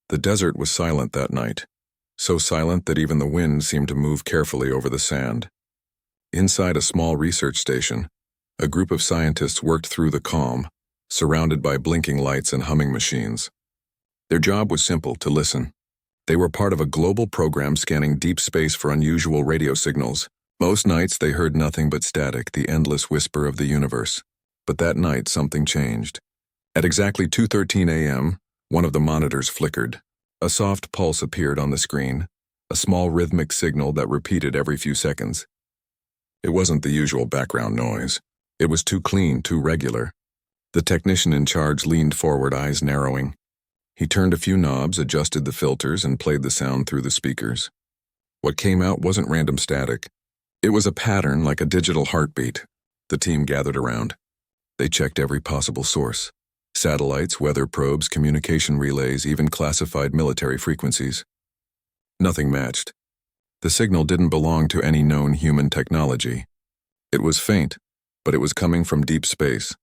The desert was silent that night, so silent that even the wind seemed to move carefully over the sand. Inside a small research station, a group of scientists worked through the calm, surrounded by blinking lights and humming machines. Their job was simple: to listen. They were part of a global program scanning deep space for unusual radio signals. Most nights they heard nothing but static, the endless whisper of the universe. But that night something changed. At exactly 2:13 a.m., one of the monitors flickered. A soft pulse appeared on the screen, a small rhythmic signal that repeated every few seconds. It wasn't the usual background noise. It was too clean, too regular. The technician in charge leaned forward, eyes narrowing. He turned a few knobs, adjusted the filters, and played the sound through the speakers. What came out wasn't random static. It was a pattern, like a digital heartbeat. The team gathered around. They checked every possible source: satellites, weather probes, communication relays, even classified military frequencies. Nothing matched. The signal didn't belong to any known human technology. It was faint, but it was coming from deep space,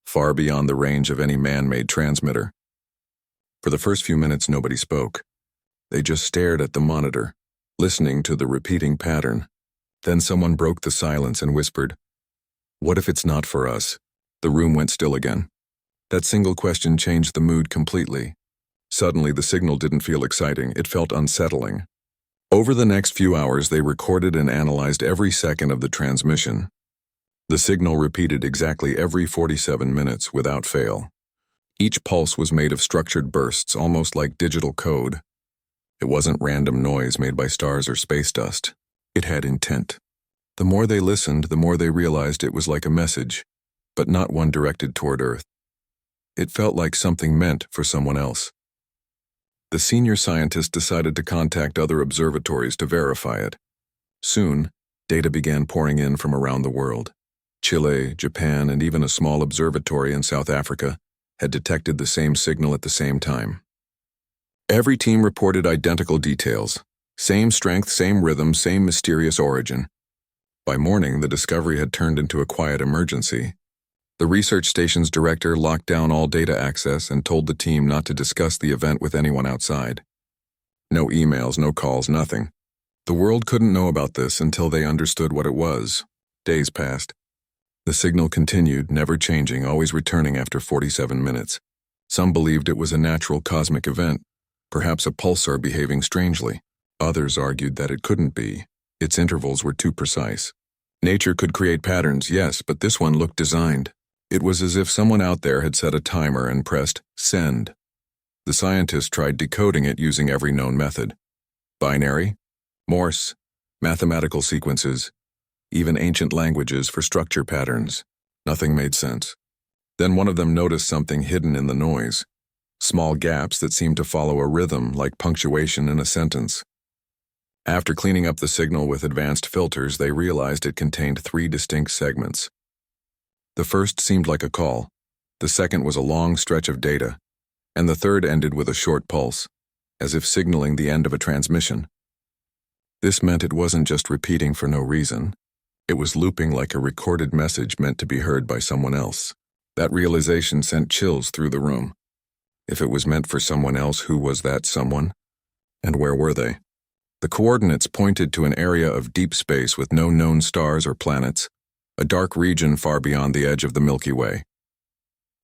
far beyond the range of any man-made transmitter. For the first few minutes, nobody spoke. They just stared at the monitor, listening to the repeating pattern. Then someone broke the silence and whispered, "What if it's not for us?" The room went still again. That single question changed the mood completely. Suddenly, the signal didn't feel exciting, it felt unsettling. Over the next few hours, they recorded and analyzed every second of the transmission. The signal repeated exactly every 47 minutes without fail. Each pulse was made of structured bursts, almost like digital code. It wasn't random noise made by stars or space dust. It had intent. The more they listened, the more they realized it was like a message, but not one directed toward Earth. It felt like something meant for someone else. The senior scientist decided to contact other observatories to verify it. Soon, data began pouring in from around the world. Chile, Japan, and even a small observatory in South Africa had detected the same signal at the same time. Every team reported identical details: same strength, same rhythm, same mysterious origin. By morning, the discovery had turned into a quiet emergency. The research station's director locked down all data access and told the team not to discuss the event with anyone outside. No emails, no calls, nothing. The world couldn't know about this until they understood what it was. Days passed. The signal continued, never changing, always returning after 47 minutes. Some believed it was a natural cosmic event, perhaps a pulsar behaving strangely. Others argued that it couldn't be. Its intervals were too precise. Nature could create patterns, yes, but this one looked designed. It was as if someone out there had set a timer and pressed send. The scientists tried decoding it using every known method: binary, Morse, mathematical sequences, even ancient languages for structure patterns. Nothing made sense. Then one of them noticed something hidden in the noise: small gaps that seemed to follow a rhythm, like punctuation in a sentence. After cleaning up the signal with advanced filters, they realized it contained 3 distinct segments. The first seemed like a call, the second was a long stretch of data, and the third ended with a short pulse, as if signaling the end of a transmission. This meant it wasn't just repeating for no reason. It was looping like a recorded message meant to be heard by someone else. That realization sent chills through the room. If it was meant for someone else, who was that someone? And where were they? The coordinates pointed to an area of deep space with no known stars or planets, a dark region far beyond the edge of the Milky Way.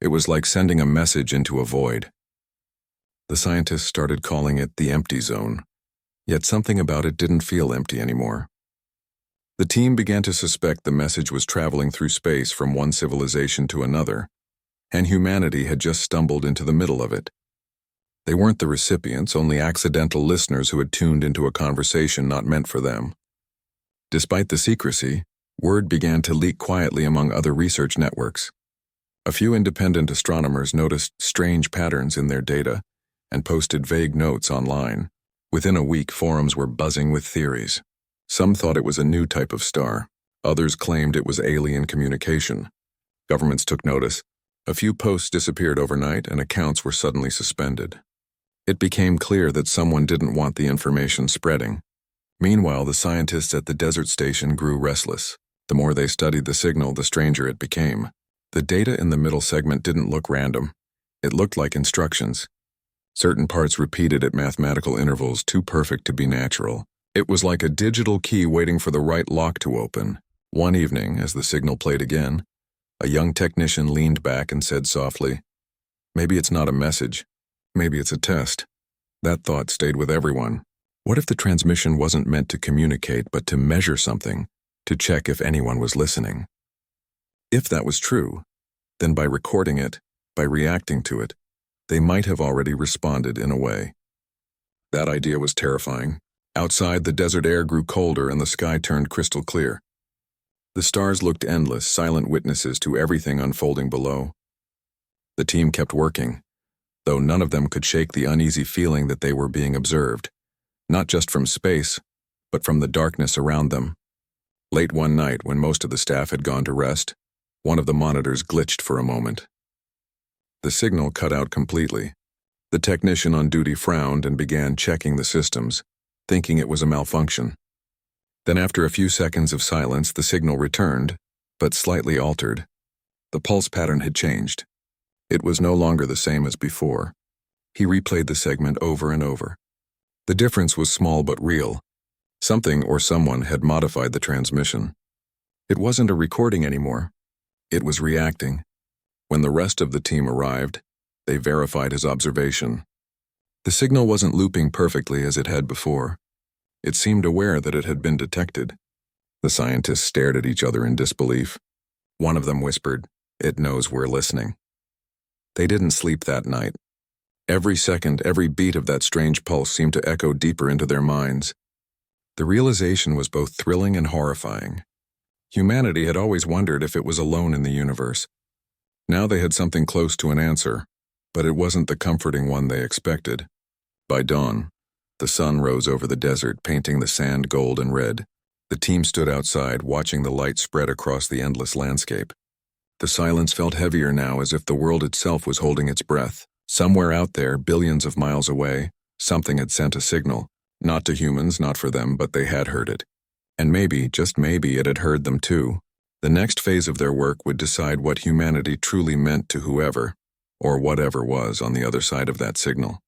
It was like sending a message into a void. The scientists started calling it the empty zone, yet something about it didn't feel empty anymore. The team began to suspect the message was traveling through space from one civilization to another, and humanity had just stumbled into the middle of it. They weren't the recipients, only accidental listeners who had tuned into a conversation not meant for them. Despite the secrecy, word began to leak quietly among other research networks. A few independent astronomers noticed strange patterns in their data and posted vague notes online. Within a week, forums were buzzing with theories. Some thought it was a new type of star. Others claimed it was alien communication. Governments took notice. A few posts disappeared overnight, and accounts were suddenly suspended. It became clear that someone didn't want the information spreading. Meanwhile, the scientists at the desert station grew restless. The more they studied the signal, the stranger it became. The data in the middle segment didn't look random. It looked like instructions. certain parts repeated at mathematical intervals too perfect to be natural. It was like a digital key waiting for the right lock to open. One evening, as the signal played again, a young technician leaned back and said softly, "Maybe it's not a message. Maybe it's a test." That thought stayed with everyone. What if the transmission wasn't meant to communicate but to measure something, to check if anyone was listening? If that was true, then by recording it, by reacting to it, they might have already responded in a way. That idea was terrifying. Outside, the desert air grew colder and the sky turned crystal clear. The stars looked endless, silent witnesses to everything unfolding below. The team kept working, though none of them could shake the uneasy feeling that they were being observed, not just from space, but from the darkness around them. Late one night, when most of the staff had gone to rest, one of the monitors glitched for a moment. The signal cut out completely. The technician on duty frowned and began checking the systems, thinking it was a malfunction. Then after a few seconds of silence, the signal returned, but slightly altered. The pulse pattern had changed. It was no longer the same as before. He replayed the segment over and over. The difference was small but real. Something or someone had modified the transmission. It wasn't a recording anymore. It was reacting. When the rest of the team arrived, they verified his observation. The signal wasn't looping perfectly as it had before. It seemed aware that it had been detected. The scientists stared at each other in disbelief. One of them whispered, "It knows we're listening." They didn't sleep that night. Every second, every beat of that strange pulse seemed to echo deeper into their minds. The realization was both thrilling and horrifying. Humanity had always wondered if it was alone in the universe. Now they had something close to an answer, but it wasn't the comforting one they expected. By dawn, the sun rose over the desert, painting the sand gold and red. The team stood outside, watching the light spread across the endless landscape. The silence felt heavier now, as if the world itself was holding its breath. Somewhere out there, billions of miles away, something had sent a signal. Not to humans, not for them, but they had heard it. And maybe, just maybe, it had heard them too. The next phase of their work would decide what humanity truly meant to whoever, or whatever was on the other side of that signal.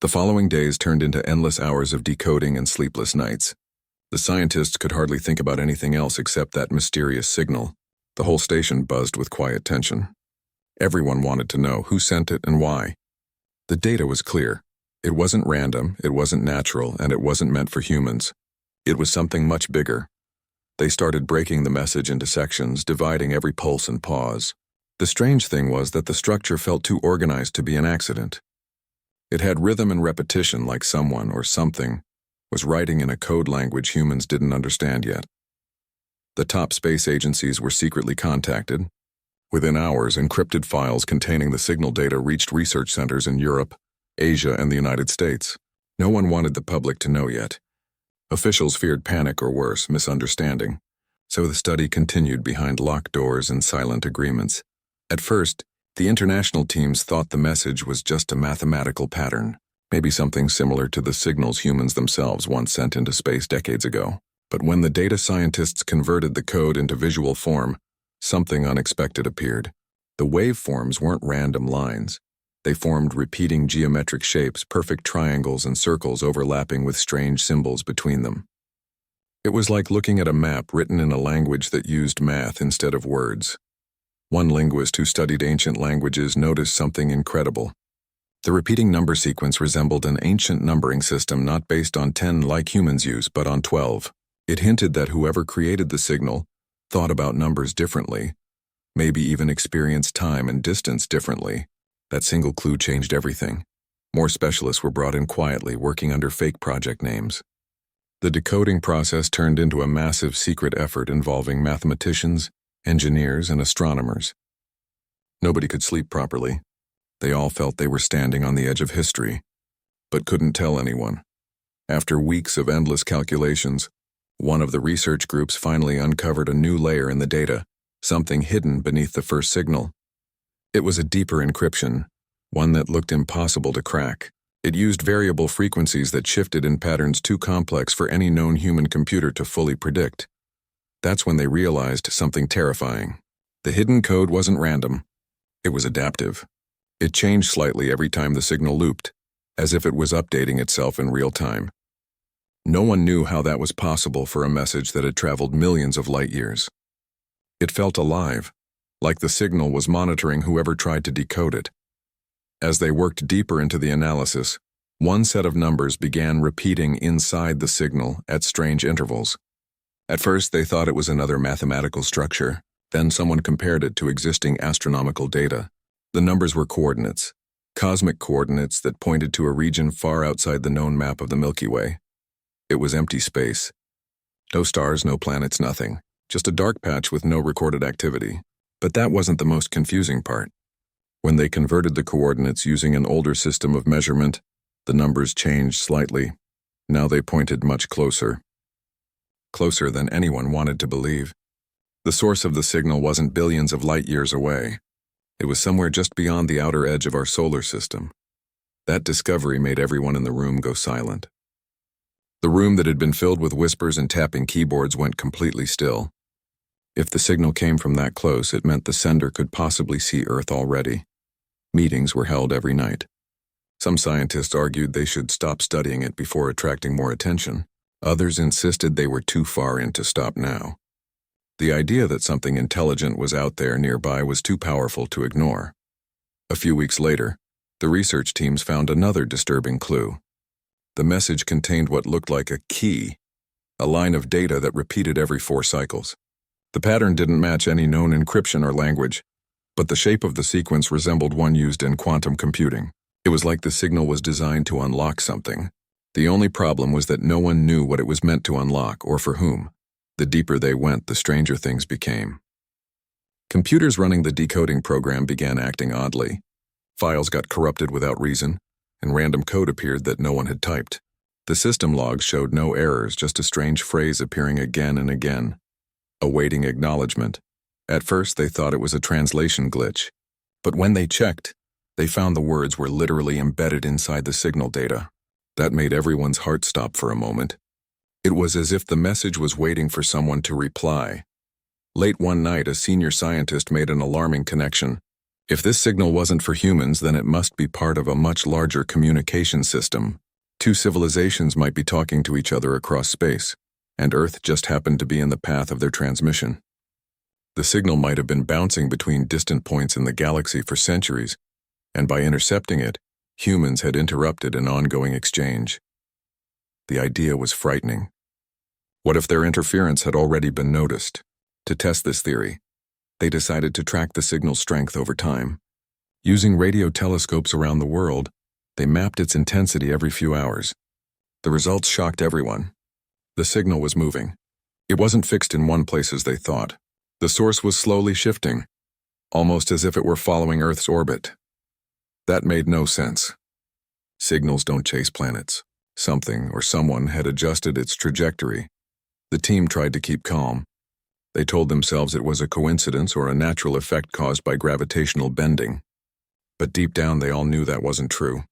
The following days turned into endless hours of decoding and sleepless nights. The scientists could hardly think about anything else except that mysterious signal. The whole station buzzed with quiet tension. Everyone wanted to know who sent it and why. The data was clear. It wasn't random, it wasn't natural, and it wasn't meant for humans. It was something much bigger. They started breaking the message into sections, dividing every pulse and pause. The strange thing was that the structure felt too organized to be an accident. It had rhythm and repetition, like someone or something was writing in a code language humans didn't understand yet. The top space agencies were secretly contacted. Within hours, encrypted files containing the signal data reached research centers in Europe, Asia, and the United States. No one wanted the public to know yet. Officials feared panic or worse, misunderstanding. So the study continued behind locked doors and silent agreements. At first, the international teams thought the message was just a mathematical pattern, maybe something similar to the signals humans themselves once sent into space decades ago. But when the data scientists converted the code into visual form, something unexpected appeared. The waveforms weren't random lines. They formed repeating geometric shapes, perfect triangles and circles overlapping with strange symbols between them. It was like looking at a map written in a language that used math instead of words. One linguist who studied ancient languages noticed something incredible. The repeating number sequence resembled an ancient numbering system not based on 10 like humans use, but on 12. It hinted that whoever created the signal thought about numbers differently, maybe even experienced time and distance differently. That single clue changed everything. More specialists were brought in quietly, working under fake project names. The decoding process turned into a massive secret effort involving mathematicians, engineers, and astronomers. Nobody could sleep properly. They all felt they were standing on the edge of history, but couldn't tell anyone. After weeks of endless calculations, one of the research groups finally uncovered a new layer in the data, something hidden beneath the first signal. It was a deeper encryption, one that looked impossible to crack. It used variable frequencies that shifted in patterns too complex for any known human computer to fully predict. That's when they realized something terrifying. The hidden code wasn't random. It was adaptive. It changed slightly every time the signal looped, as if it was updating itself in real time. No one knew how that was possible for a message that had traveled millions of light years. It felt alive, like the signal was monitoring whoever tried to decode it. As they worked deeper into the analysis, one set of numbers began repeating inside the signal at strange intervals. At first, they thought it was another mathematical structure. Then someone compared it to existing astronomical data. The numbers were coordinates, cosmic coordinates that pointed to a region far outside the known map of the Milky Way. It was empty space. No stars, no planets, nothing. Just a dark patch with no recorded activity. But that wasn't the most confusing part. When they converted the coordinates using an older system of measurement, the numbers changed slightly. Now they pointed much closer. Closer than anyone wanted to believe. The source of the signal wasn't billions of light years away. It was somewhere just beyond the outer edge of our solar system. That discovery made everyone in the room go silent. The room that had been filled with whispers and tapping keyboards went completely still. If the signal came from that close, it meant the sender could possibly see Earth already. Meetings were held every night. Some scientists argued they should stop studying it before attracting more attention. Others insisted they were too far in to stop now. The idea that something intelligent was out there nearby was too powerful to ignore. A few weeks later, the research teams found another disturbing clue. The message contained what looked like a key, a line of data that repeated every 4 cycles. The pattern didn't match any known encryption or language, but the shape of the sequence resembled one used in quantum computing. It was like the signal was designed to unlock something. The only problem was that no one knew what it was meant to unlock or for whom. The deeper they went, the stranger things became. Computers running the decoding program began acting oddly. Files got corrupted without reason, and random code appeared that no one had typed. The system logs showed no errors, just a strange phrase appearing again and again. Awaiting acknowledgement. At first, they thought it was a translation glitch. But when they checked, they found the words were literally embedded inside the signal data. That made everyone's heart stop for a moment. It was as if the message was waiting for someone to reply. Late one night, a senior scientist made an alarming connection. If this signal wasn't for humans, then it must be part of a much larger communication system. 2 civilizations might be talking to each other across space, and Earth just happened to be in the path of their transmission. The signal might have been bouncing between distant points in the galaxy for centuries, and by intercepting it, humans had interrupted an ongoing exchange. The idea was frightening. What if their interference had already been noticed? To test this theory, they decided to track the signal's strength over time. Using radio telescopes around the world, they mapped its intensity every few hours. The results shocked everyone. The signal was moving. It wasn't fixed in one place as they thought. The source was slowly shifting, almost as if it were following Earth's orbit. That made no sense. Signals don't chase planets. Something or someone had adjusted its trajectory. The team tried to keep calm. They told themselves it was a coincidence or a natural effect caused by gravitational bending. But deep down they all knew that wasn't true.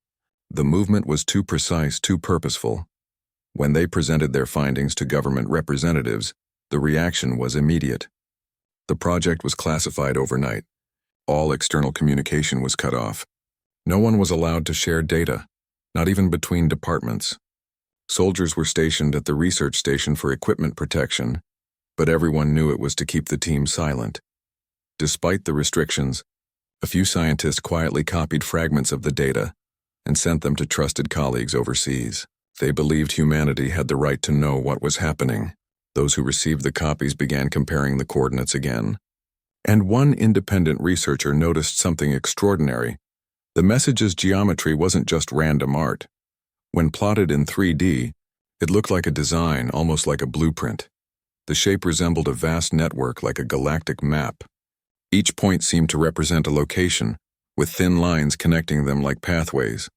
The movement was too precise, too purposeful. When they presented their findings to government representatives, the reaction was immediate. The project was classified overnight. All external communication was cut off. No one was allowed to share data, not even between departments. Soldiers were stationed at the research station for equipment protection, but everyone knew it was to keep the team silent. Despite the restrictions, a few scientists quietly copied fragments of the data and sent them to trusted colleagues overseas. They believed humanity had the right to know what was happening. Those who received the copies began comparing the coordinates again. And one independent researcher noticed something extraordinary. The message's geometry wasn't just random art. When plotted in 3D, it looked like a design, almost like a blueprint. The shape resembled a vast network like a galactic map. Each point seemed to represent a location, with thin lines connecting them like pathways.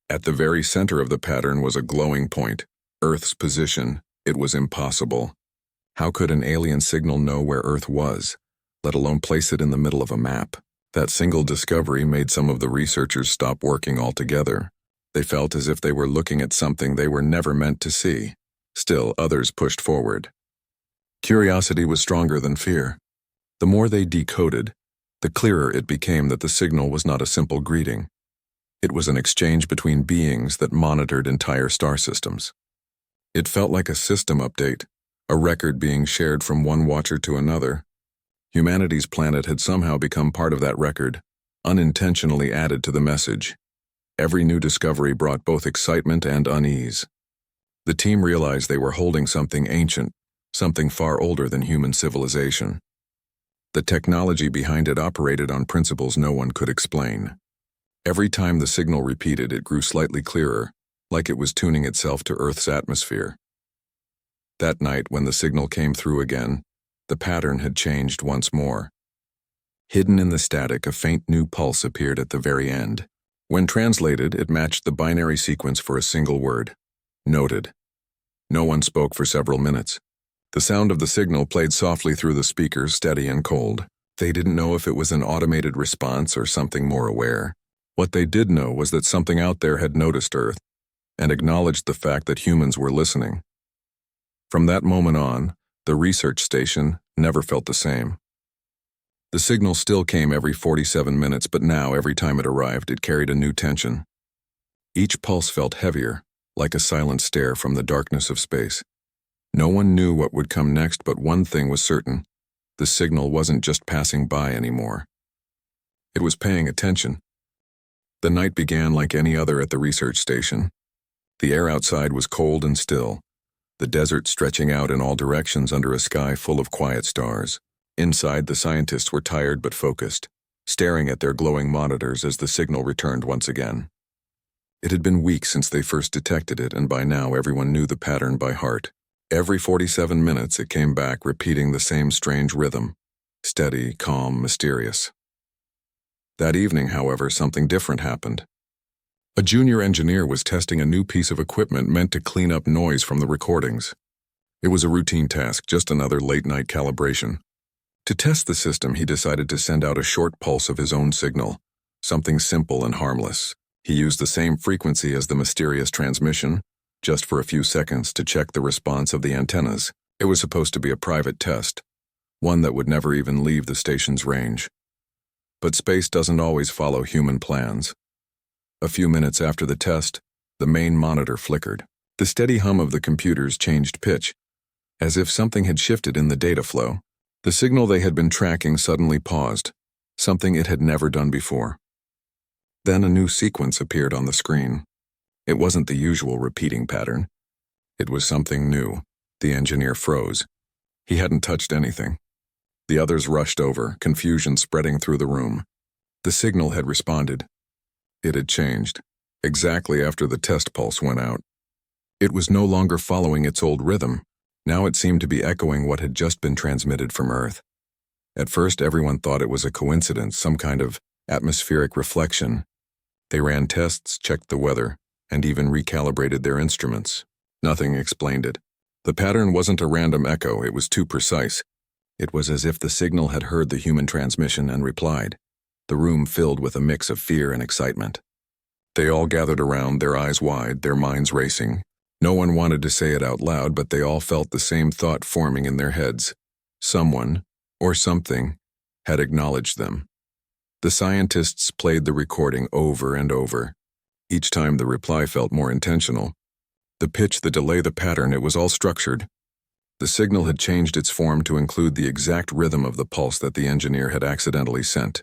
At the very center of the pattern was a glowing point, Earth's position. It was impossible. How could an alien signal know where Earth was, let alone place it in the middle of a map? That single discovery made some of the researchers stop working altogether. They felt as if they were looking at something they were never meant to see. Still, others pushed forward. Curiosity was stronger than fear. The more they decoded, the clearer it became that the signal was not a simple greeting. It was an exchange between beings that monitored entire star systems. It felt like a system update, a record being shared from one watcher to another. Humanity's planet had somehow become part of that record, unintentionally added to the message. Every new discovery brought both excitement and unease. The team realized they were holding something ancient, something far older than human civilization. The technology behind it operated on principles no one could explain. Every time the signal repeated, it grew slightly clearer, like it was tuning itself to Earth's atmosphere. That night, when the signal came through again, the pattern had changed once more. Hidden in the static, a faint new pulse appeared at the very end. When translated, it matched the binary sequence for a single word. Noted. No one spoke for several minutes. The sound of the signal played softly through the speakers, steady and cold. They didn't know if it was an automated response or something more aware. What they did know was that something out there had noticed Earth and acknowledged the fact that humans were listening. From that moment on, the research station never felt the same. The signal still came every 47 minutes, but now, every time it arrived, it carried a new tension. Each pulse felt heavier, like a silent stare from the darkness of space. No one knew what would come next, but one thing was certain. The signal wasn't just passing by anymore. It was paying attention. The night began like any other at the research station. The air outside was cold and still, the desert stretching out in all directions under a sky full of quiet stars. Inside, the scientists were tired but focused, staring at their glowing monitors as the signal returned once again. It had been weeks since they first detected it, and by now everyone knew the pattern by heart. Every 47 minutes it came back, repeating the same strange rhythm, steady, calm, mysterious. That evening, however, something different happened. A junior engineer was testing a new piece of equipment meant to clean up noise from the recordings. It was a routine task, just another late-night calibration. To test the system, he decided to send out a short pulse of his own signal, something simple and harmless. He used the same frequency as the mysterious transmission, just for a few seconds, to check the response of the antennas. It was supposed to be a private test, one that would never even leave the station's range. But space doesn't always follow human plans. A few minutes after the test, the main monitor flickered. The steady hum of the computers changed pitch, as if something had shifted in the data flow. The signal they had been tracking suddenly paused, something it had never done before. Then a new sequence appeared on the screen. It wasn't the usual repeating pattern. It was something new. The engineer froze. He hadn't touched anything. The others rushed over, confusion spreading through the room. The signal had responded. It had changed, exactly after the test pulse went out. It was no longer following its old rhythm. Now it seemed to be echoing what had just been transmitted from Earth. At first, everyone thought it was a coincidence, some kind of atmospheric reflection. They ran tests, checked the weather, and even recalibrated their instruments. Nothing explained it. The pattern wasn't a random echo, it was too precise. It was as if the signal had heard the human transmission and replied. The room filled with a mix of fear and excitement. They all gathered around, their eyes wide, their minds racing. No one wanted to say it out loud, but they all felt the same thought forming in their heads. Someone, or something, had acknowledged them. The scientists played the recording over and over. Each time the reply felt more intentional. The pitch, the delay, the pattern, it was all structured. The signal had changed its form to include the exact rhythm of the pulse that the engineer had accidentally sent.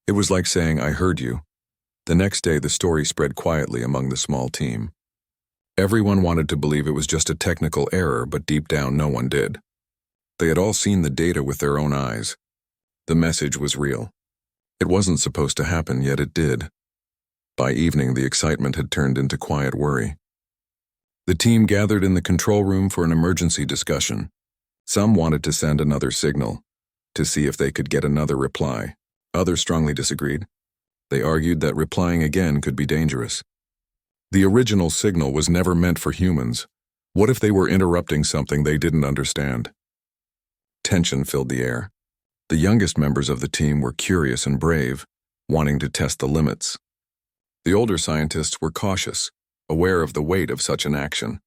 It was like saying, "I heard you." The next day, the story spread quietly among the small team. Everyone wanted to believe it was just a technical error, but deep down no one did. They had all seen the data with their own eyes. The message was real. It wasn't supposed to happen, yet it did. By evening, the excitement had turned into quiet worry. The team gathered in the control room for an emergency discussion. Some wanted to send another signal, to see if they could get another reply. Others strongly disagreed. They argued that replying again could be dangerous. The original signal was never meant for humans. What if they were interrupting something they didn't understand? Tension filled the air. The youngest members of the team were curious and brave, wanting to test the limits. The older scientists were cautious, aware of the weight of such an action.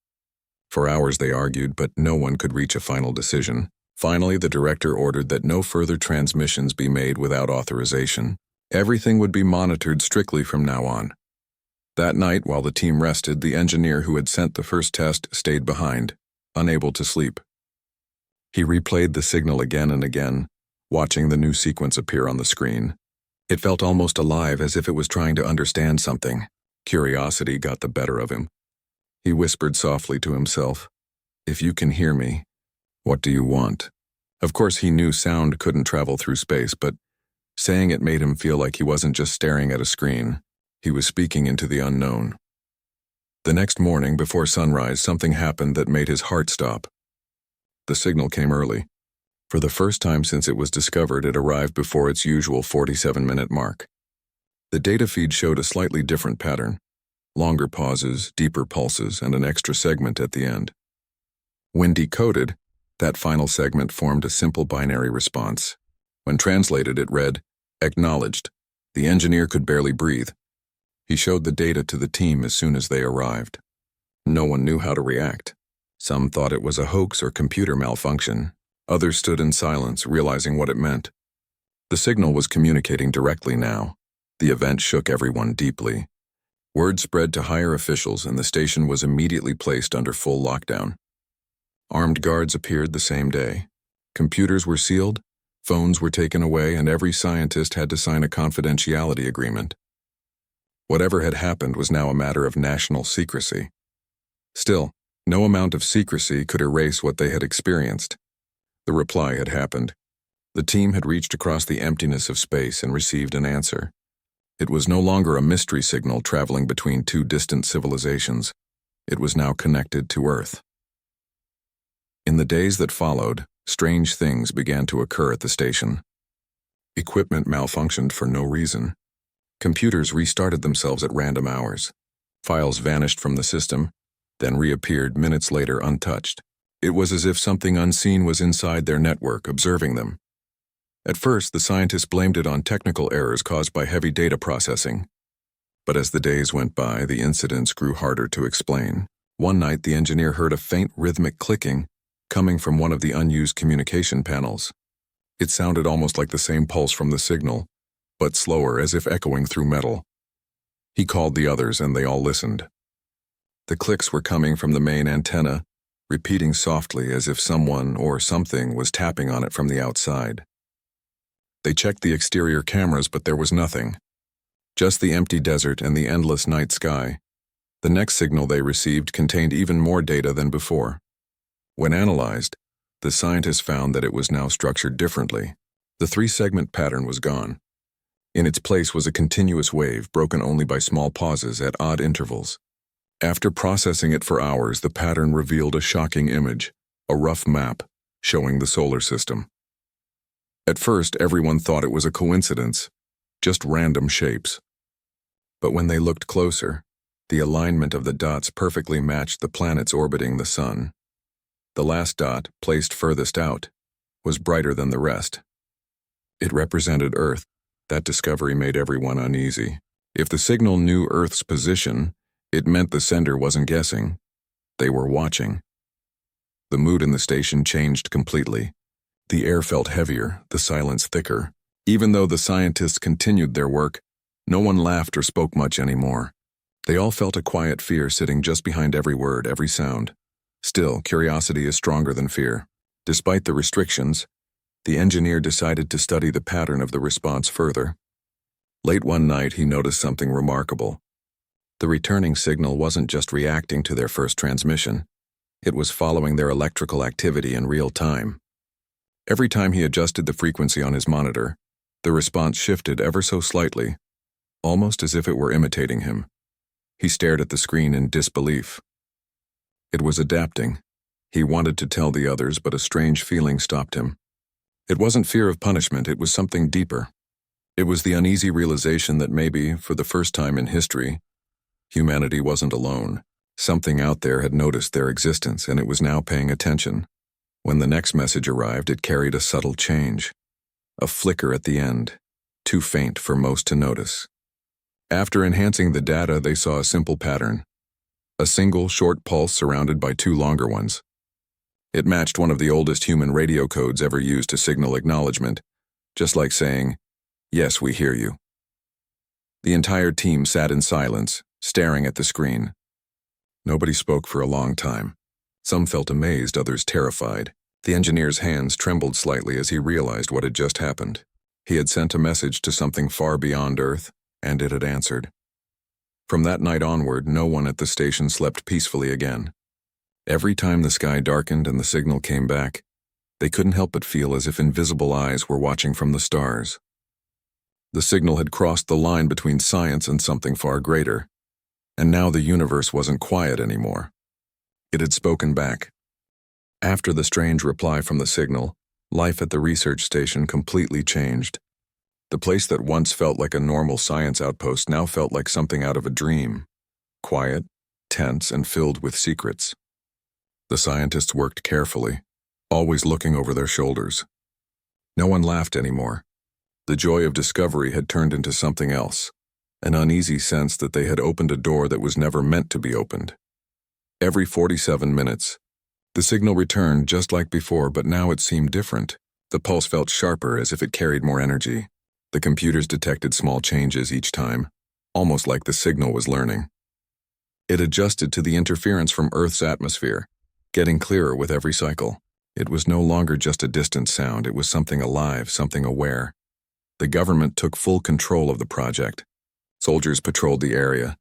For hours they argued, but no one could reach a final decision. Finally, the director ordered that no further transmissions be made without authorization. Everything would be monitored strictly from now on. That night, while the team rested, the engineer who had sent the first test stayed behind, unable to sleep. He replayed the signal again and again, watching the new sequence appear on the screen. It felt almost alive, as if it was trying to understand something. Curiosity got the better of him. He whispered softly to himself, "If you can hear me, what do you want?" Of course, he knew sound couldn't travel through space, but saying it made him feel like he wasn't just staring at a screen. He was speaking into the unknown. The next morning, before sunrise, something happened that made his heart stop. The signal came early. For the first time since it was discovered, it arrived before its usual 47-minute mark. The data feed showed a slightly different pattern: longer pauses, deeper pulses, and an extra segment at the end. When decoded, that final segment formed a simple binary response. When translated, it read, "Acknowledged." The engineer could barely breathe. He showed the data to the team as soon as they arrived. No one knew how to react. Some thought it was a hoax or computer malfunction. Others stood in silence, realizing what it meant. The signal was communicating directly now. The event shook everyone deeply. Word spread to higher officials, and the station was immediately placed under full lockdown. Armed guards appeared the same day. Computers were sealed, phones were taken away, and every scientist had to sign a confidentiality agreement. Whatever had happened was now a matter of national secrecy. Still, no amount of secrecy could erase what they had experienced. The reply had happened. The team had reached across the emptiness of space and received an answer. It was no longer a mystery signal traveling between two distant civilizations. It was now connected to Earth. In the days that followed, strange things began to occur at the station. Equipment malfunctioned for no reason. Computers restarted themselves at random hours. Files vanished from the system, then reappeared minutes later untouched. It was as if something unseen was inside their network, observing them. At first, the scientists blamed it on technical errors caused by heavy data processing. But as the days went by, the incidents grew harder to explain. One night, the engineer heard a faint rhythmic clicking coming from one of the unused communication panels. It sounded almost like the same pulse from the signal, but slower, as if echoing through metal. He called the others, and they all listened. The clicks were coming from the main antenna, repeating softly as if someone or something was tapping on it from the outside. They checked the exterior cameras, but there was nothing. Just the empty desert and the endless night sky. The next signal they received contained even more data than before. When analyzed, the scientists found that it was now structured differently. The three-segment pattern was gone. In its place was a continuous wave, broken only by small pauses at odd intervals. After processing it for hours, the pattern revealed a shocking image, a rough map, showing the solar system. At first, everyone thought it was a coincidence, just random shapes. But when they looked closer, the alignment of the dots perfectly matched the planets orbiting the sun. The last dot, placed furthest out, was brighter than the rest. It represented Earth. That discovery made everyone uneasy. If the signal knew Earth's position, it meant the sender wasn't guessing. They were watching. The mood in the station changed completely. The air felt heavier, the silence thicker. Even though the scientists continued their work, no one laughed or spoke much anymore. They all felt a quiet fear sitting just behind every word, every sound. Still, curiosity is stronger than fear. Despite the restrictions, the engineer decided to study the pattern of the response further. Late one night, he noticed something remarkable. The returning signal wasn't just reacting to their first transmission. It was following their electrical activity in real time. Every time he adjusted the frequency on his monitor, the response shifted ever so slightly, almost as if it were imitating him. He stared at the screen in disbelief. It was adapting. He wanted to tell the others, but a strange feeling stopped him. It wasn't fear of punishment, it was something deeper. It was the uneasy realization that maybe, for the first time in history, humanity wasn't alone. Something out there had noticed their existence, and it was now paying attention. When the next message arrived, it carried a subtle change. A flicker at the end, too faint for most to notice. After enhancing the data, they saw a simple pattern. A single, short pulse surrounded by two longer ones. It matched one of the oldest human radio codes ever used to signal acknowledgement, just like saying, "Yes, we hear you." The entire team sat in silence, staring at the screen. Nobody spoke for a long time. Some felt amazed, others terrified. The engineer's hands trembled slightly as he realized what had just happened. He had sent a message to something far beyond Earth, and it had answered. From that night onward, no one at the station slept peacefully again. Every time the sky darkened and the signal came back, they couldn't help but feel as if invisible eyes were watching from the stars. The signal had crossed the line between science and something far greater, and now the universe wasn't quiet anymore. It had spoken back. After the strange reply from the signal, life at the research station completely changed. The place that once felt like a normal science outpost now felt like something out of a dream. Quiet, tense, and filled with secrets. The scientists worked carefully, always looking over their shoulders. No one laughed anymore. The joy of discovery had turned into something else, an uneasy sense that they had opened a door that was never meant to be opened. Every 47 minutes, the signal returned just like before, but now it seemed different. The pulse felt sharper, as if it carried more energy. The computers detected small changes each time, almost like the signal was learning. It adjusted to the interference from Earth's atmosphere, getting clearer with every cycle. It was no longer just a distant sound, it was something alive, something aware. The government took full control of the project. Soldiers patrolled the area,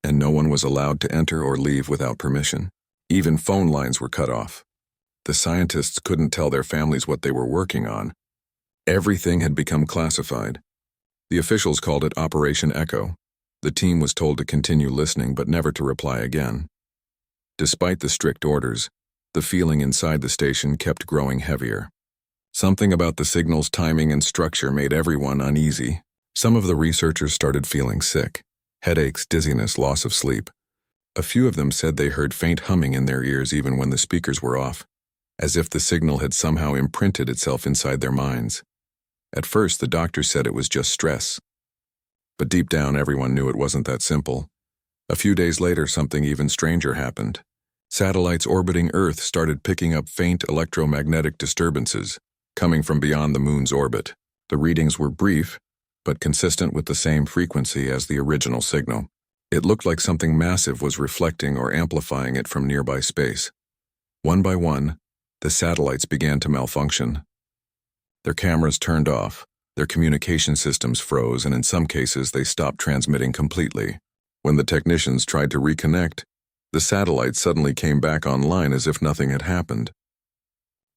and no one was allowed to enter or leave without permission. Even phone lines were cut off. The scientists couldn't tell their families what they were working on. Everything had become classified. The officials called it Operation Echo. The team was told to continue listening but never to reply again. Despite the strict orders, the feeling inside the station kept growing heavier. Something about the signal's timing and structure made everyone uneasy. Some of the researchers started feeling sick. Headaches, dizziness, loss of sleep. A few of them said they heard faint humming in their ears even when the speakers were off, as if the signal had somehow imprinted itself inside their minds. At first, the doctors said it was just stress. But deep down, everyone knew it wasn't that simple. A few days later, something even stranger happened. Satellites orbiting Earth started picking up faint electromagnetic disturbances, coming from beyond the moon's orbit. The readings were brief, but consistent with the same frequency as the original signal. It looked like something massive was reflecting or amplifying it from nearby space. One by one, the satellites began to malfunction. Their cameras turned off, their communication systems froze, and in some cases they stopped transmitting completely. When the technicians tried to reconnect, the satellites suddenly came back online as if nothing had happened.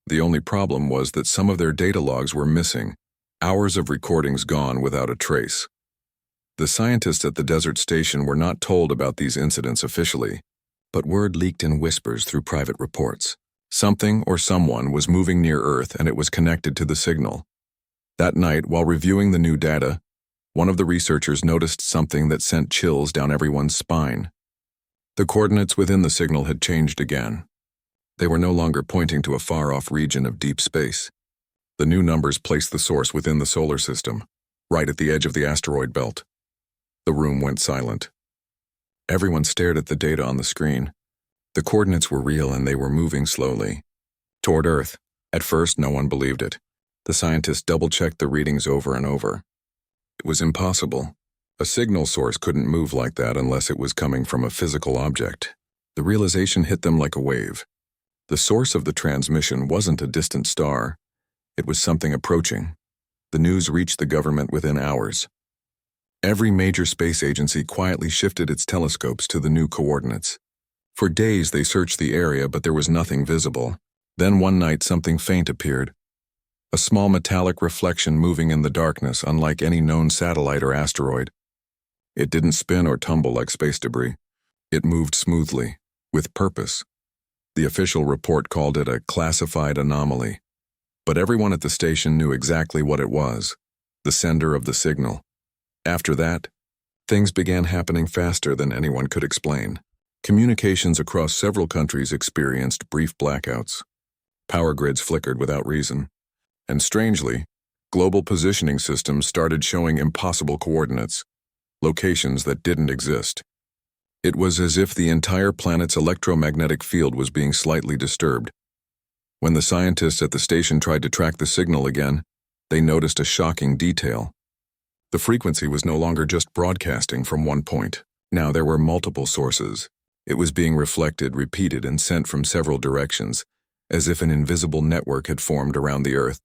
The only problem was that some of their data logs were missing, hours of recordings gone without a trace. The scientists at the desert station were not told about these incidents officially, but word leaked in whispers through private reports. Something or someone was moving near Earth and it was connected to the signal. That night, while reviewing the new data, one of the researchers noticed something that sent chills down everyone's spine. The coordinates within the signal had changed again. They were no longer pointing to a far-off region of deep space. The new numbers placed the source within the solar system, right at the edge of the asteroid belt. The room went silent. Everyone stared at the data on the screen. The coordinates were real and they were moving slowly. Toward Earth. At first, no one believed it. The scientists double-checked the readings over and over. It was impossible. A signal source couldn't move like that unless it was coming from a physical object. The realization hit them like a wave. The source of the transmission wasn't a distant star. It was something approaching. The news reached the government within hours. Every major space agency quietly shifted its telescopes to the new coordinates. For days they searched the area, but there was nothing visible. Then one night something faint appeared. A small metallic reflection moving in the darkness, unlike any known satellite or asteroid. It didn't spin or tumble like space debris. It moved smoothly, with purpose. The official report called it a classified anomaly. But everyone at the station knew exactly what it was, the sender of the signal. After that, things began happening faster than anyone could explain. Communications across several countries experienced brief blackouts. Power grids flickered without reason. And strangely, global positioning systems started showing impossible coordinates, locations that didn't exist. It was as if the entire planet's electromagnetic field was being slightly disturbed. When the scientists at the station tried to track the signal again, they noticed a shocking detail. The frequency was no longer just broadcasting from one point. Now there were multiple sources. It was being reflected, repeated, and sent from several directions, as if an invisible network had formed around the Earth.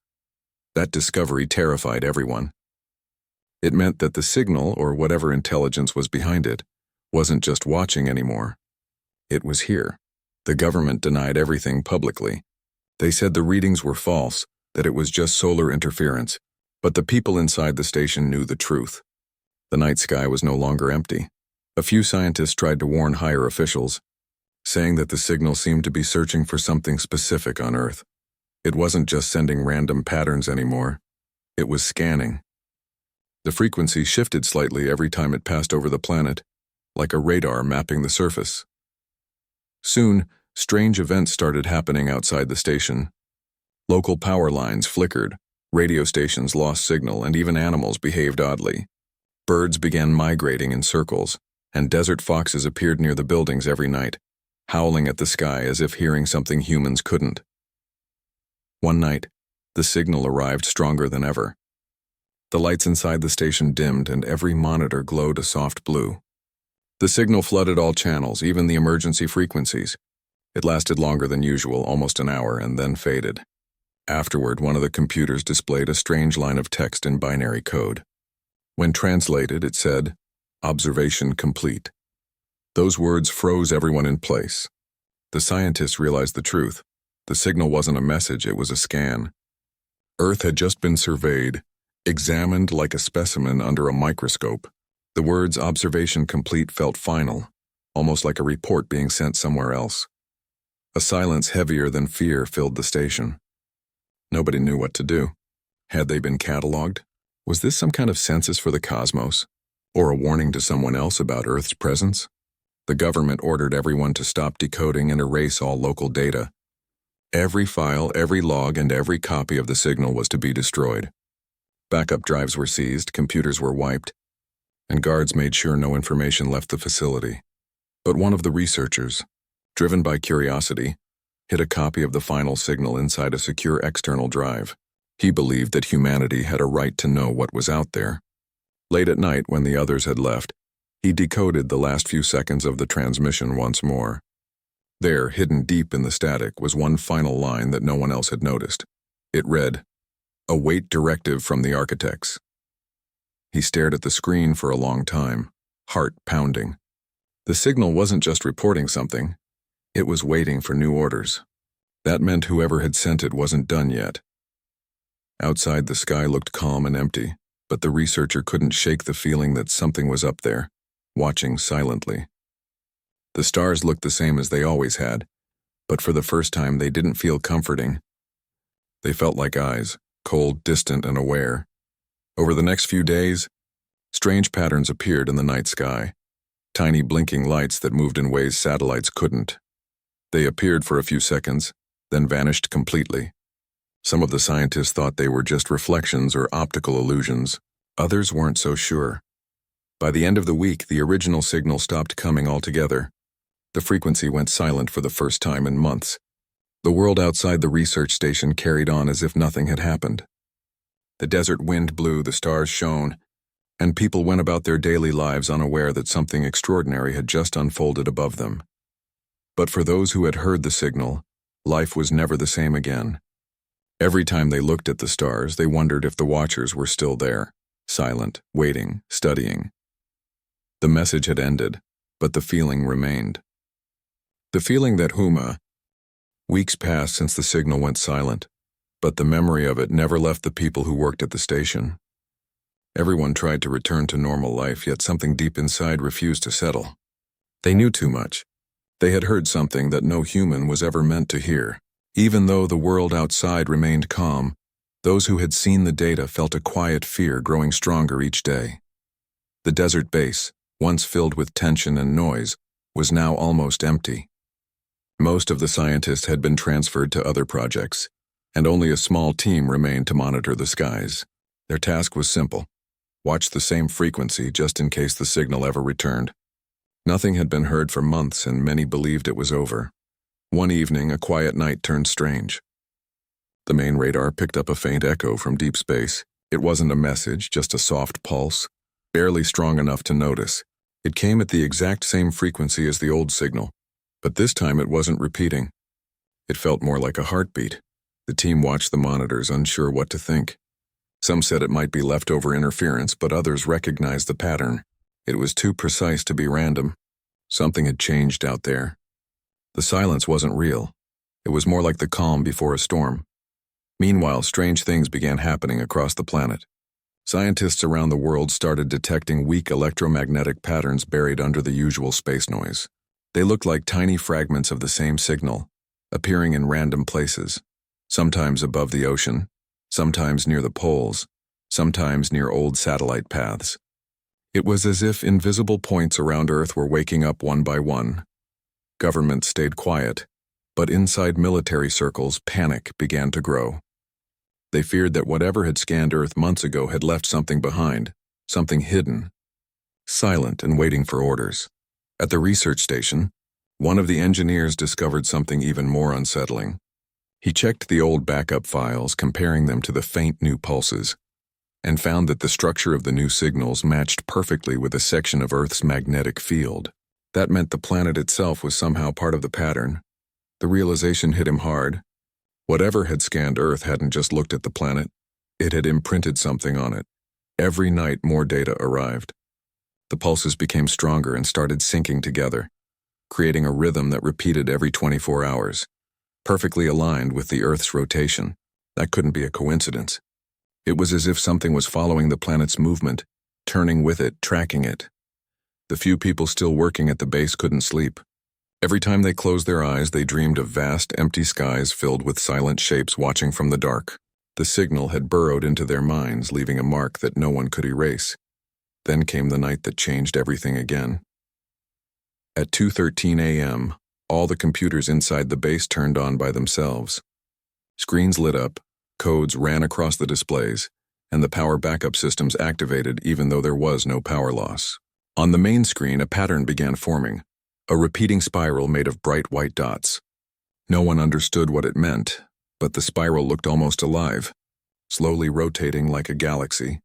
That discovery terrified everyone. It meant that the signal, or whatever intelligence was behind it, wasn't just watching anymore. It was here. The government denied everything publicly. They said the readings were false, that it was just solar interference, but the people inside the station knew the truth. The night sky was no longer empty. A few scientists tried to warn higher officials, saying that the signal seemed to be searching for something specific on Earth. It wasn't just sending random patterns anymore. It was scanning. The frequency shifted slightly every time it passed over the planet, like a radar mapping the surface. Soon, strange events started happening outside the station. Local power lines flickered, radio stations lost signal, and even animals behaved oddly. Birds began migrating in circles, and desert foxes appeared near the buildings every night, howling at the sky as if hearing something humans couldn't. One night, the signal arrived stronger than ever. The lights inside the station dimmed and every monitor glowed a soft blue. The signal flooded all channels, even the emergency frequencies. It lasted longer than usual, almost an hour, and then faded. Afterward, one of the computers displayed a strange line of text in binary code. When translated, it said, "Observation complete." Those words froze everyone in place. The scientists realized the truth. The signal wasn't a message, it was a scan. Earth had just been surveyed, examined like a specimen under a microscope. The words "observation complete" felt final, almost like a report being sent somewhere else. A silence heavier than fear filled the station. Nobody knew what to do. Had they been catalogued? Was this some kind of census for the cosmos? Or a warning to someone else about Earth's presence? The government ordered everyone to stop decoding and erase all local data. Every file, every log, and every copy of the signal was to be destroyed. Backup drives were seized, computers were wiped, and guards made sure no information left the facility. But one of the researchers, driven by curiosity, hid a copy of the final signal inside a secure external drive. He believed that humanity had a right to know what was out there. Late at night, when the others had left, he decoded the last few seconds of the transmission once more. There, hidden deep in the static, was one final line that no one else had noticed. It read, "Await directive from the architects." He stared at the screen for a long time, heart pounding. The signal wasn't just reporting something. It was waiting for new orders. That meant whoever had sent it wasn't done yet. Outside, the sky looked calm and empty, but the researcher couldn't shake the feeling that something was up there, watching silently. The stars looked the same as they always had, but for the first time they didn't feel comforting. They felt like eyes, cold, distant, and aware. Over the next few days, strange patterns appeared in the night sky, tiny blinking lights that moved in ways satellites couldn't. They appeared for a few seconds, then vanished completely. Some of the scientists thought they were just reflections or optical illusions. Others weren't so sure. By the end of the week, the original signal stopped coming altogether. The frequency went silent for the first time in months. The world outside the research station carried on as if nothing had happened. The desert wind blew, the stars shone, and people went about their daily lives unaware that something extraordinary had just unfolded above them. But for those who had heard the signal, life was never the same again. Every time they looked at the stars, they wondered if the watchers were still there, silent, waiting, studying. The message had ended, but the feeling remained. The feeling that weeks passed since the signal went silent, but the memory of it never left the people who worked at the station. Everyone tried to return to normal life, yet something deep inside refused to settle. They knew too much. They had heard something that no human was ever meant to hear. Even though the world outside remained calm, those who had seen the data felt a quiet fear growing stronger each day. The desert base, once filled with tension and noise, was now almost empty. Most of the scientists had been transferred to other projects, and only a small team remained to monitor the skies. Their task was simple: watch the same frequency just in case the signal ever returned. Nothing had been heard for months, and many believed it was over. One evening, a quiet night turned strange. The main radar picked up a faint echo from deep space. It wasn't a message, just a soft pulse, barely strong enough to notice. It came at the exact same frequency as the old signal, but this time it wasn't repeating. It felt more like a heartbeat. The team watched the monitors, unsure what to think. Some said it might be leftover interference, but others recognized the pattern. It was too precise to be random. Something had changed out there. The silence wasn't real. It was more like the calm before a storm. Meanwhile, strange things began happening across the planet. Scientists around the world started detecting weak electromagnetic patterns buried under the usual space noise. They looked like tiny fragments of the same signal, appearing in random places, sometimes above the ocean, sometimes near the poles, sometimes near old satellite paths. It was as if invisible points around Earth were waking up one by one. Governments stayed quiet, but inside military circles, panic began to grow. They feared that whatever had scanned Earth months ago had left something behind, something hidden, silent and waiting for orders. At the research station, one of the engineers discovered something even more unsettling. He checked the old backup files, comparing them to the faint new pulses, and found that the structure of the new signals matched perfectly with a section of Earth's magnetic field. That meant the planet itself was somehow part of the pattern. The realization hit him hard. Whatever had scanned Earth hadn't just looked at the planet, it had imprinted something on it. Every night more data arrived. The pulses became stronger and started syncing together, creating a rhythm that repeated every 24 hours, perfectly aligned with the Earth's rotation. That couldn't be a coincidence. It was as if something was following the planet's movement, turning with it, tracking it. The few people still working at the base couldn't sleep. Every time they closed their eyes, they dreamed of vast, empty skies filled with silent shapes watching from the dark. The signal had burrowed into their minds, leaving a mark that no one could erase. Then came the night that changed everything again. At 2:13 a.m., all the computers inside the base turned on by themselves. Screens lit up, codes ran across the displays, and the power backup systems activated even though there was no power loss. On the main screen, a pattern began forming. A repeating spiral made of bright white dots. No one understood what it meant, but the spiral looked almost alive, slowly rotating like a galaxy.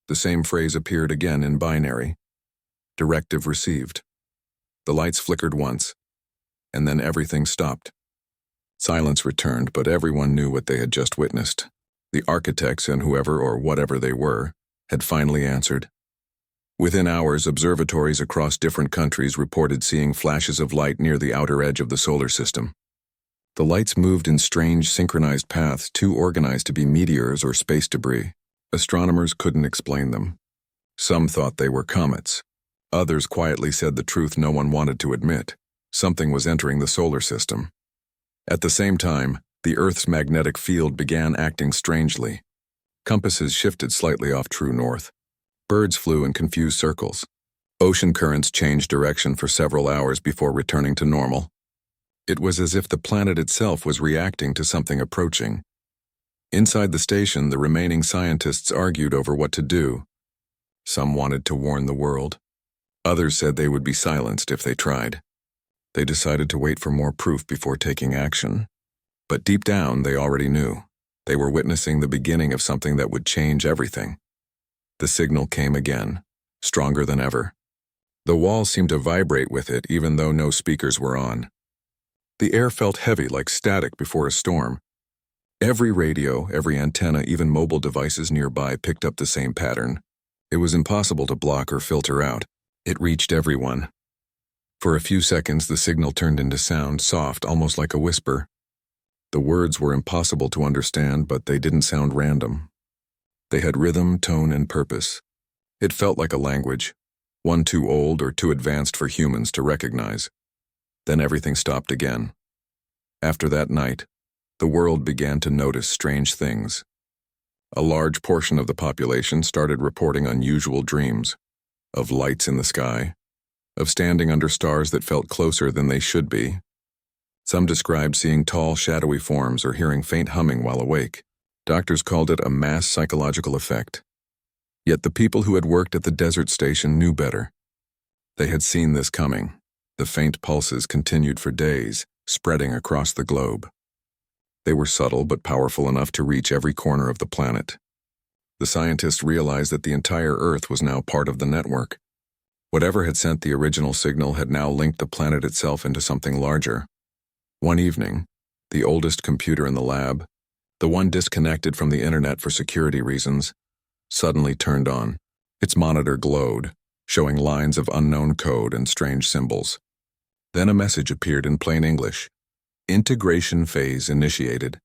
The same phrase appeared again in binary. Directive received. The lights flickered once, and then everything stopped. Silence returned, but everyone knew what they had just witnessed. The architects and whoever or whatever they were had finally answered. Within hours, observatories across different countries reported seeing flashes of light near the outer edge of the solar system. The lights moved in strange, synchronized paths, too organized to be meteors or space debris. Astronomers couldn't explain them. Some thought they were comets. Others quietly said the truth no one wanted to admit. Something was entering the solar system. At the same time, the Earth's magnetic field began acting strangely. Compasses shifted slightly off true north. Birds flew in confused circles. Ocean currents changed direction for several hours before returning to normal. It was as if the planet itself was reacting to something approaching. Inside the station, the remaining scientists argued over what to do. Some wanted to warn the world. Others said they would be silenced if they tried. They decided to wait for more proof before taking action. But deep down, they already knew. They were witnessing the beginning of something that would change everything. The signal came again, stronger than ever. The walls seemed to vibrate with it even though no speakers were on. The air felt heavy like static before a storm. Every radio, every antenna, even mobile devices nearby picked up the same pattern. It was impossible to block or filter out. It reached everyone. For a few seconds, the signal turned into sound, soft, almost like a whisper. The words were impossible to understand, but they didn't sound random. They had rhythm, tone, and purpose. It felt like a language, one too old or too advanced for humans to recognize. Then everything stopped again. After that night, the world began to notice strange things. A large portion of the population started reporting unusual dreams, of lights in the sky, of standing under stars that felt closer than they should be. Some described seeing tall, shadowy forms or hearing faint humming while awake. Doctors called it a mass psychological effect. Yet the people who had worked at the desert station knew better. They had seen this coming. The faint pulses continued for days, spreading across the globe. They were subtle but powerful enough to reach every corner of the planet. The scientists realized that the entire Earth was now part of the network. Whatever had sent the original signal had now linked the planet itself into something larger. One evening, the oldest computer in the lab, the one disconnected from the internet for security reasons, suddenly turned on. Its monitor glowed, showing lines of unknown code and strange symbols. Then a message appeared in plain English. Integration phase initiated.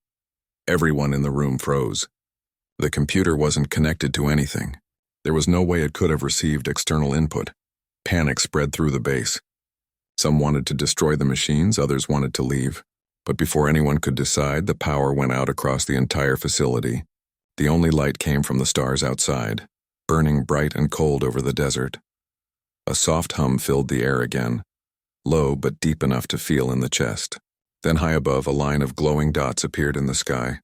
Everyone in the room froze. The computer wasn't connected to anything. There was no way it could have received external input. Panic spread through the base. Some wanted to destroy the machines, others wanted to leave. But before anyone could decide, the power went out across the entire facility. The only light came from the stars outside, burning bright and cold over the desert. A soft hum filled the air again, low but deep enough to feel in the chest. Then high above, a line of glowing dots appeared in the sky,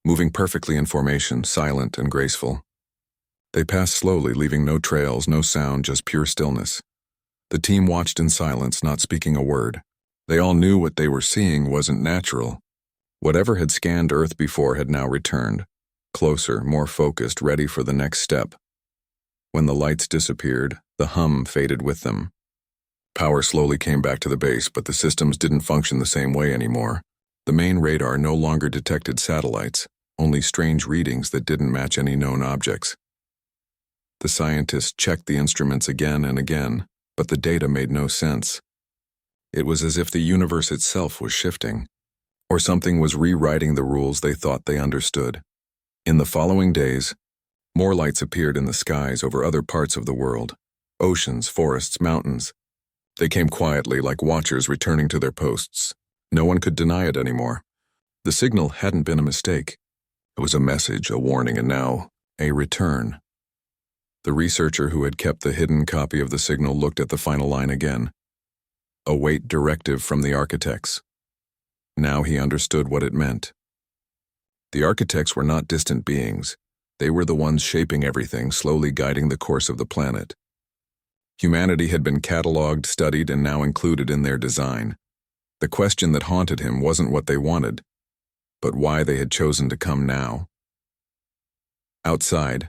moving perfectly in formation, silent and graceful. They passed slowly, leaving no trails, no sound, just pure stillness. The team watched in silence, not speaking a word. They all knew what they were seeing wasn't natural. Whatever had scanned Earth before had now returned, closer, more focused, ready for the next step. When the lights disappeared, the hum faded with them. Power slowly came back to the base, but the systems didn't function the same way anymore. The main radar no longer detected satellites, only strange readings that didn't match any known objects. The scientists checked the instruments again and again, but the data made no sense. It was as if the universe itself was shifting, or something was rewriting the rules they thought they understood. In the following days, more lights appeared in the skies over other parts of the world. Oceans, forests, mountains. They came quietly, like watchers returning to their posts. No one could deny it anymore. The signal hadn't been a mistake. It was a message, a warning, and now, a return. The researcher who had kept the hidden copy of the signal looked at the final line again. Await directive from the architects. Now he understood what it meant. The architects were not distant beings. They were the ones shaping everything, slowly guiding the course of the planet. Humanity had been catalogued, studied, and now included in their design. The question that haunted him wasn't what they wanted, but why they had chosen to come now. Outside,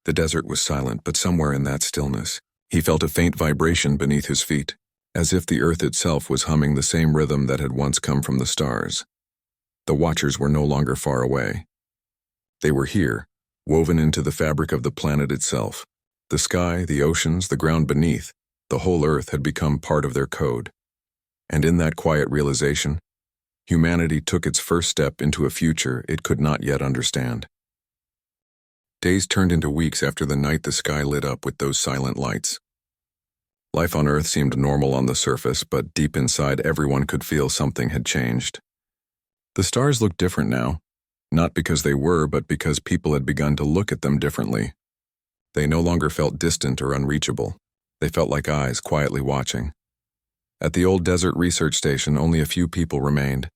the desert was silent, but somewhere in that stillness, he felt a faint vibration beneath his feet, as if the earth itself was humming the same rhythm that had once come from the stars. The watchers were no longer far away. They were here, woven into the fabric of the planet itself. The sky, the oceans, the ground beneath, the whole earth had become part of their code. And in that quiet realization, humanity took its first step into a future it could not yet understand. Days turned into weeks after the night the sky lit up with those silent lights. Life on Earth seemed normal on the surface, but deep inside everyone could feel something had changed. The stars looked different now, not because they were, but because people had begun to look at them differently. They no longer felt distant or unreachable. They felt like eyes quietly watching. At the old desert research station, only a few people remained.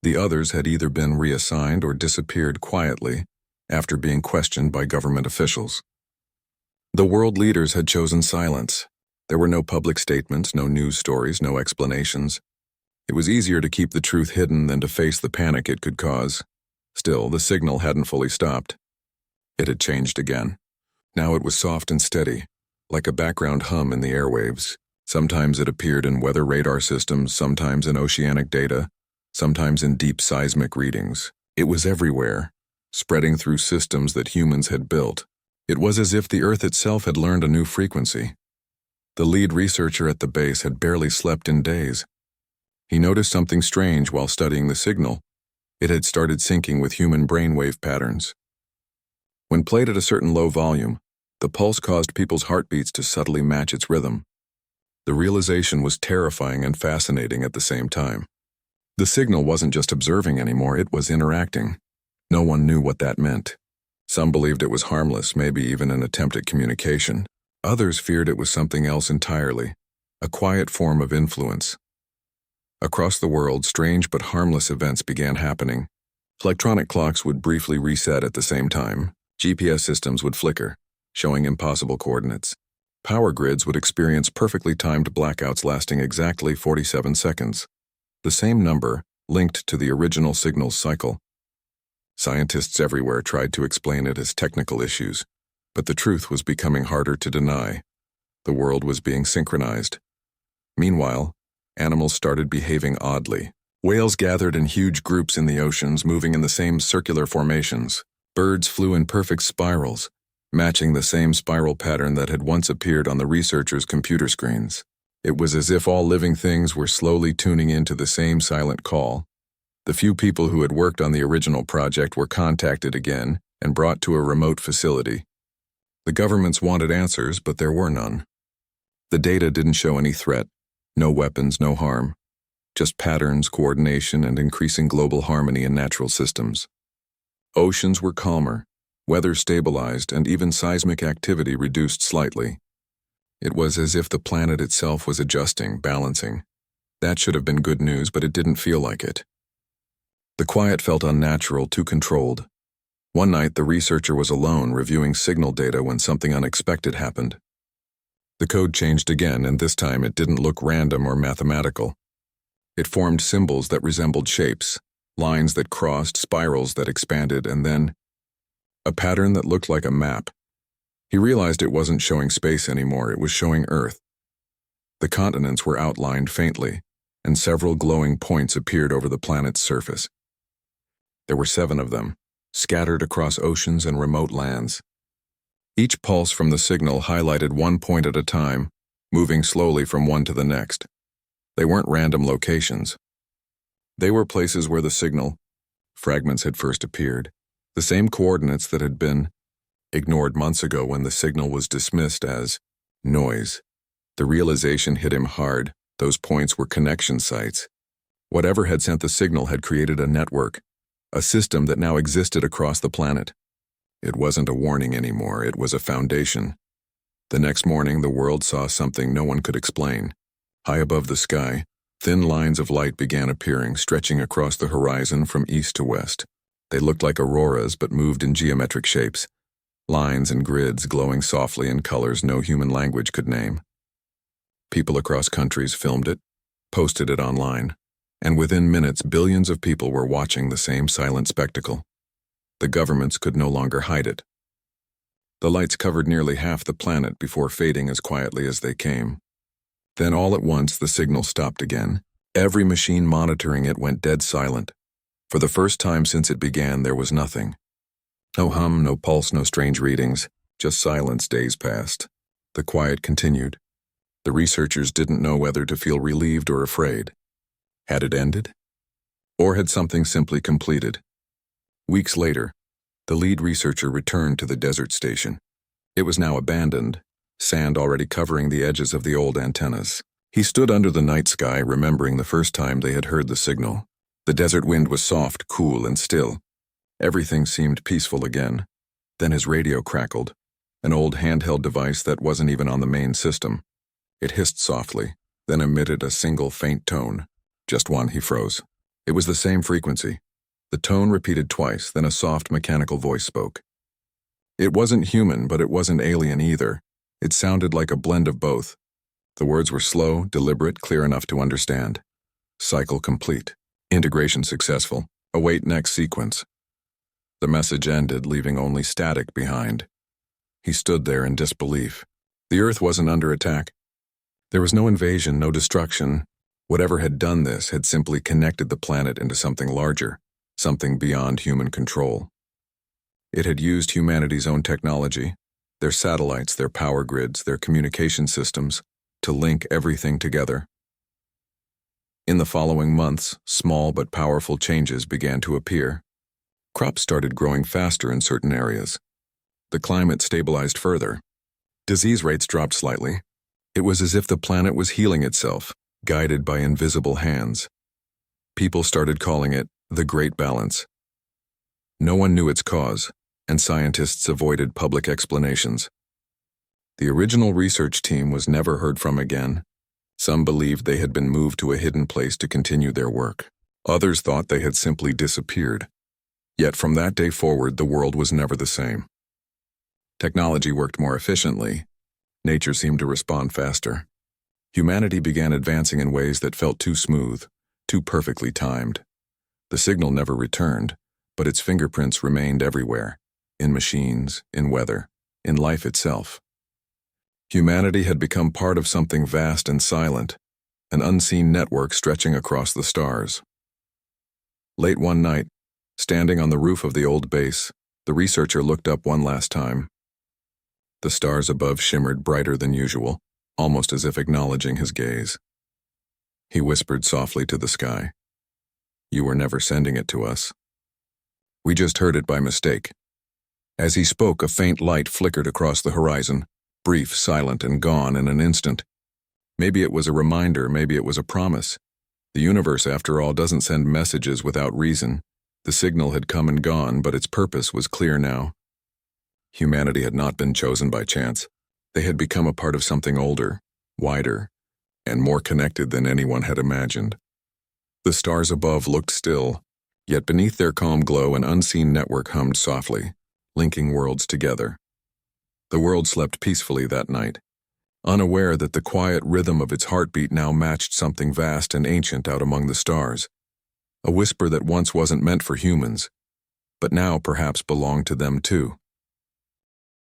The others had either been reassigned or disappeared quietly after being questioned by government officials. The world leaders had chosen silence. There were no public statements, no news stories, no explanations. It was easier to keep the truth hidden than to face the panic it could cause. Still, the signal hadn't fully stopped. It had changed again. Now it was soft and steady, like a background hum in the airwaves. Sometimes it appeared in weather radar systems, sometimes in oceanic data, sometimes in deep seismic readings. It was everywhere, spreading through systems that humans had built. It was as if the Earth itself had learned a new frequency. The lead researcher at the base had barely slept in days. He noticed something strange while studying the signal. It had started syncing with human brainwave patterns. When played at a certain low volume, the pulse caused people's heartbeats to subtly match its rhythm. The realization was terrifying and fascinating at the same time. The signal wasn't just observing anymore, it was interacting. No one knew what that meant. Some believed it was harmless, maybe even an attempt at communication. Others feared it was something else entirely, a quiet form of influence. Across the world, strange but harmless events began happening. Electronic clocks would briefly reset at the same time. GPS systems would flicker, showing impossible coordinates. Power grids would experience perfectly timed blackouts lasting exactly 47 seconds. The same number, linked to the original signals cycle. Scientists everywhere tried to explain it as technical issues, but the truth was becoming harder to deny. The world was being synchronized. Meanwhile, animals started behaving oddly. Whales gathered in huge groups in the oceans, moving in the same circular formations. Birds flew in perfect spirals, matching the same spiral pattern that had once appeared on the researchers' computer screens. It was as if all living things were slowly tuning into the same silent call. The few people who had worked on the original project were contacted again and brought to a remote facility. The governments wanted answers, but there were none. The data didn't show any threat. No weapons, no harm. Just patterns, coordination, and increasing global harmony in natural systems. Oceans were calmer, weather stabilized, and even seismic activity reduced slightly. It was as if the planet itself was adjusting, balancing. That should have been good news, but it didn't feel like it. The quiet felt unnatural, too controlled. One night, the researcher was alone, reviewing signal data when something unexpected happened. The code changed again, and this time it didn't look random or mathematical. It formed symbols that resembled shapes, lines that crossed, spirals that expanded, and then a pattern that looked like a map. He realized it wasn't showing space anymore, it was showing Earth. The continents were outlined faintly, and several glowing points appeared over the planet's surface. There were 7 of them, scattered across oceans and remote lands. Each pulse from the signal highlighted one point at a time, moving slowly from one to the next. They weren't random locations. They were places where the signal fragments had first appeared, the same coordinates that had been ignored months ago when the signal was dismissed as noise. The realization hit him hard. Those points were connection sites. Whatever had sent the signal had created a network, a system that now existed across the planet. It wasn't a warning anymore, it was a foundation. The next morning, the world saw something no one could explain. High above the sky, thin lines of light began appearing, stretching across the horizon from east to west. They looked like auroras but moved in geometric shapes, lines and grids glowing softly in colors no human language could name. People across countries filmed it, posted it online, and within minutes billions of people were watching the same silent spectacle. The governments could no longer hide it. The lights covered nearly half the planet before fading as quietly as they came. Then all at once the signal stopped again. Every machine monitoring it went dead silent. For the first time since it began, there was nothing. No hum, no pulse, no strange readings, just silence. Days passed. The quiet continued. The researchers didn't know whether to feel relieved or afraid. Had it ended? Or had something simply completed? Weeks later, the lead researcher returned to the desert station. It was now abandoned, sand already covering the edges of the old antennas. He stood under the night sky, remembering the first time they had heard the signal. The desert wind was soft, cool, and still. Everything seemed peaceful again. Then his radio crackled, an old handheld device that wasn't even on the main system. It hissed softly, then emitted a single faint tone. Just one. He froze. It was the same frequency. The tone repeated twice, then a soft mechanical voice spoke. It wasn't human, but it wasn't alien either. It sounded like a blend of both. The words were slow, deliberate, clear enough to understand. Cycle complete. Integration successful. Await next sequence. The message ended, leaving only static behind. He stood there in disbelief. The Earth wasn't under attack. There was no invasion, no destruction. Whatever had done this had simply connected the planet into something larger, something beyond human control. It had used humanity's own technology, their satellites, their power grids, their communication systems, to link everything together. In the following months, small but powerful changes began to appear. Crops started growing faster in certain areas. The climate stabilized further. Disease rates dropped slightly. It was as if the planet was healing itself, guided by invisible hands. People started calling it the Great Balance. No one knew its cause, and scientists avoided public explanations. The original research team was never heard from again. Some believed they had been moved to a hidden place to continue their work. Others thought they had simply disappeared. Yet from that day forward, the world was never the same. Technology worked more efficiently. Nature seemed to respond faster. Humanity began advancing in ways that felt too smooth, too perfectly timed. The signal never returned, but its fingerprints remained everywhere, in machines, in weather, in life itself. Humanity had become part of something vast and silent, an unseen network stretching across the stars. Late one night, standing on the roof of the old base, the researcher looked up one last time. The stars above shimmered brighter than usual, almost as if acknowledging his gaze. He whispered softly to the sky, "You were never sending it to us. We just heard it by mistake." As he spoke, a faint light flickered across the horizon, brief, silent, and gone in an instant. Maybe it was a reminder, maybe it was a promise. The universe, after all, doesn't send messages without reason. The signal had come and gone, but its purpose was clear now. Humanity had not been chosen by chance. They had become a part of something older, wider, and more connected than anyone had imagined. The stars above looked still, yet beneath their calm glow an unseen network hummed softly, linking worlds together. The world slept peacefully that night, unaware that the quiet rhythm of its heartbeat now matched something vast and ancient out among the stars, a whisper that once wasn't meant for humans, but now perhaps belonged to them too.